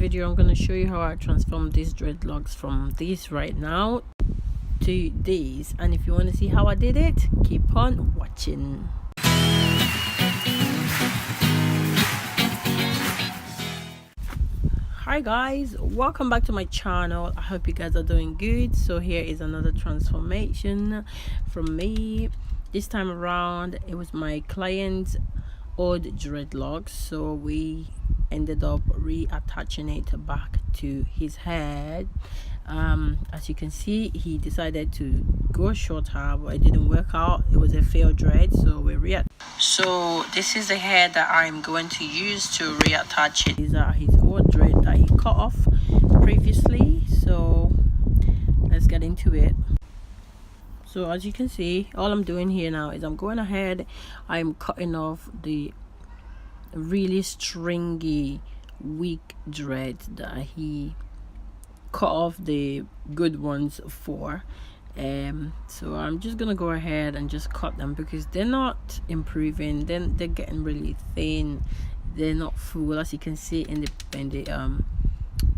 video I'm going to show you how I transform these dreadlocks from this right now to these, and if you want to see how I did it, keep on watching. Hi guys, welcome back to my channel. I hope you guys are doing good. So here is another transformation from me. This time around it was my client's old dreadlocks, so we ended up reattaching it back to his head. As you can see, he decided to go shorter, but it didn't work out. It was a failed dread, so we so this is the hair that I'm going to use to reattach it. These are his old dread that he cut off previously, so let's get into it. So as you can see, all I'm doing here now is I'm going ahead, I'm cutting off the really stringy weak dread that he cut off the good ones for. So I'm just gonna go ahead and just cut them because they're not improving. Then they're getting really thin, they're not full. As you can see in the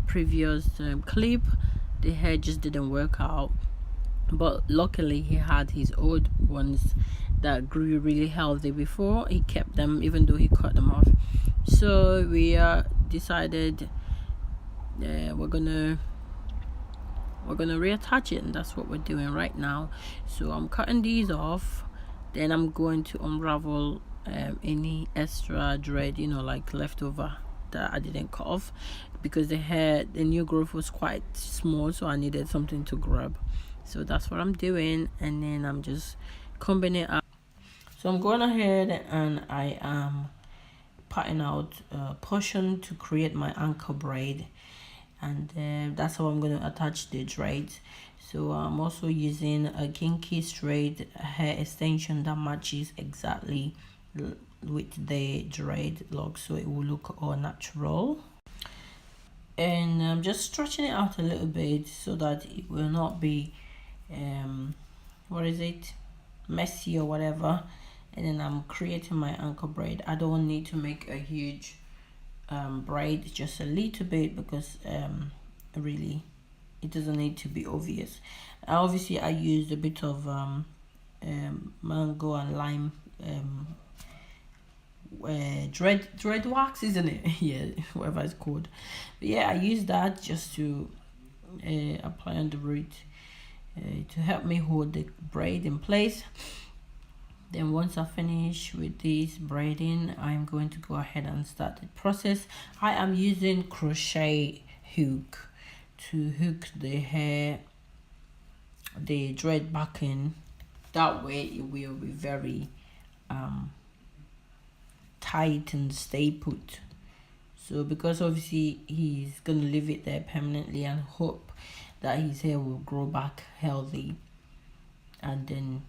previous clip, the hair just didn't work out, but luckily he had his old ones that grew really healthy before. He kept them even though he cut them off. So we decided we're gonna reattach it, and that's what we're doing right now. So I'm cutting these off, then I'm going to unravel any extra dread, you know, like leftover that I didn't cut off, because the new growth was quite small, so I needed something to grab. So that's what I'm doing, and then I'm just combing it up. So I'm going ahead and I am patting out a portion to create my anchor braid, and that's how I'm going to attach the dreads. So I'm also using a kinky straight hair extension that matches exactly with the dreadlocks, so it will look all natural. And I'm just stretching it out a little bit so that it will not be messy or whatever. And then I'm creating my anchor braid. I don't need to make a huge braid, just a little bit, because really it doesn't need to be obvious. Obviously I used a bit of mango and lime dread wax, isn't it? Yeah, whatever it's called. But yeah, I used that just to apply on the root to help me hold the braid in place. Then once I finish with this braiding, I'm going to go ahead and start the process. I am using crochet hook to hook the hair, the dread back in. That way it will be very tight and stay put. So because obviously he's gonna leave it there permanently and hope that his hair will grow back healthy, and then,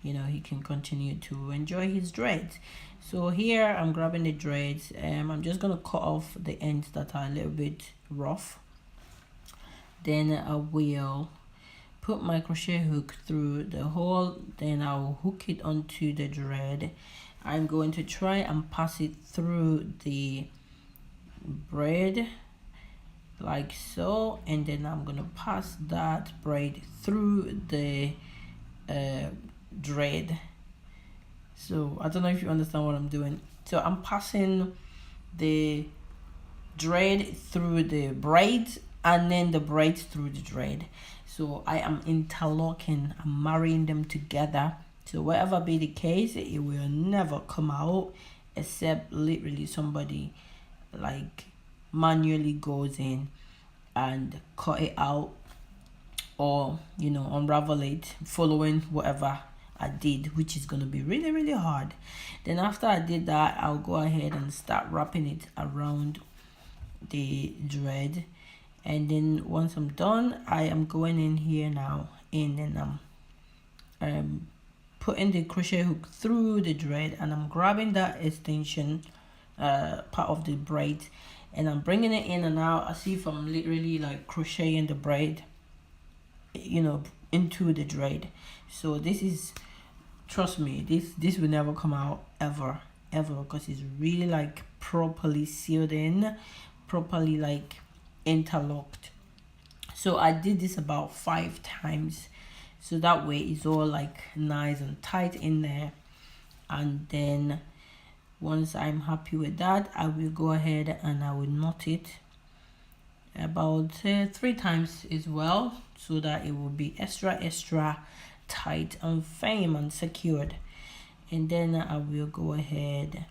you know, he can continue to enjoy his dreads. So here I'm grabbing the dreads. I'm just gonna cut off the ends that are a little bit rough. Then I will put my crochet hook through the hole, then I'll hook it onto the dread. I'm going to try and pass it through the braid like so, and then I'm gonna pass that braid through the dread. So I don't know if you understand what I'm doing. So I'm passing the dread through the braids and then the braids through the dread. So I am interlocking, I'm marrying them together. So whatever be the case, it will never come out except literally somebody like manually goes in and cut it out, or, you know, unravel it following whatever I did, which is going to be really hard. Then after I did that, I'll go ahead and start wrapping it around the dread. And then once I'm done, I am going in here now, and then I'm putting the crochet hook through the dread, and I'm grabbing that extension part of the braid, and I'm bringing it in and out as if I'm literally like crocheting the braid, you know, into the dread. So this is, trust me, this will never come out ever, because it's really like properly sealed in, properly like interlocked. So I did this about 5 times, so that way it's all like nice and tight in there. And then once I'm happy with that, I will go ahead and I will knot it about 3 times as well, so that it will be extra tight and firm and secured. And then I will go ahead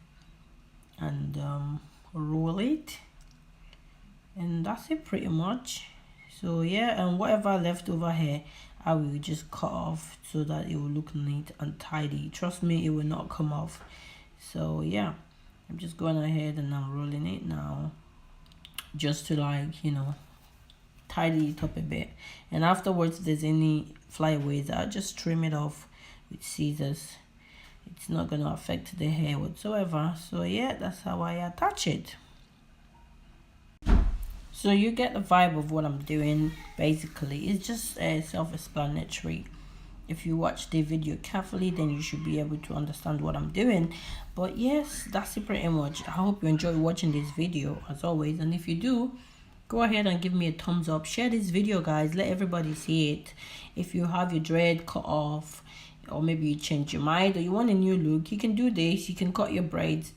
and roll it, and that's it pretty much. So yeah, and whatever left over here I will just cut off so that it will look neat and tidy. Trust me, it will not come off. So yeah, I'm just going ahead and I'm rolling it now, just to like, you know, tidy it up a bit. And afterwards, if there's any flyaways, I'll just trim it off with scissors. It's not going to affect the hair whatsoever. So yeah, that's how I attach it. So you get the vibe of what I'm doing. Basically, it's just self-explanatory. If you watch the video carefully, then you should be able to understand what I'm doing. But yes, that's it pretty much. I hope you enjoy watching this video as always, and if you do, go ahead and give me a thumbs up. Share this video, guys. Let everybody see it. If you have your dread cut off, or maybe you change your mind, or you want a new look, you can do this. You can cut your dreads,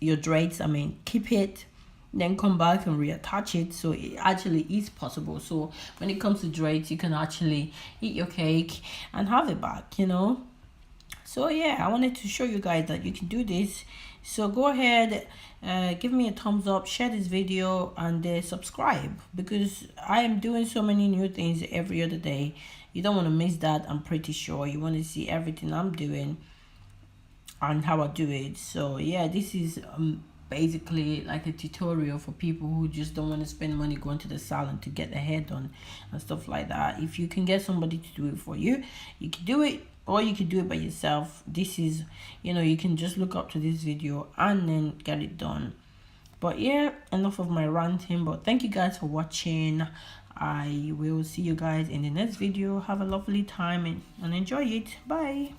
keep it, then come back and reattach it. So it actually is possible. So when it comes to dreads, you can actually eat your cake and have it back, you know. So yeah, I wanted to show you guys that you can do this. So go ahead, give me a thumbs up, share this video, and subscribe, because I am doing so many new things every other day. You don't want to miss that. I'm pretty sure you want to see everything I'm doing and how I do it. So yeah, this is basically like a tutorial for people who just don't want to spend money going to the salon to get their hair done and stuff like that. If you can get somebody to do it for you, you can do it, or you can do it by yourself. This is, you know, you can just look up to this video and then get it done. But yeah, enough of my ranting. But thank you guys for watching. I will see you guys in the next video. Have a lovely time and enjoy it. Bye.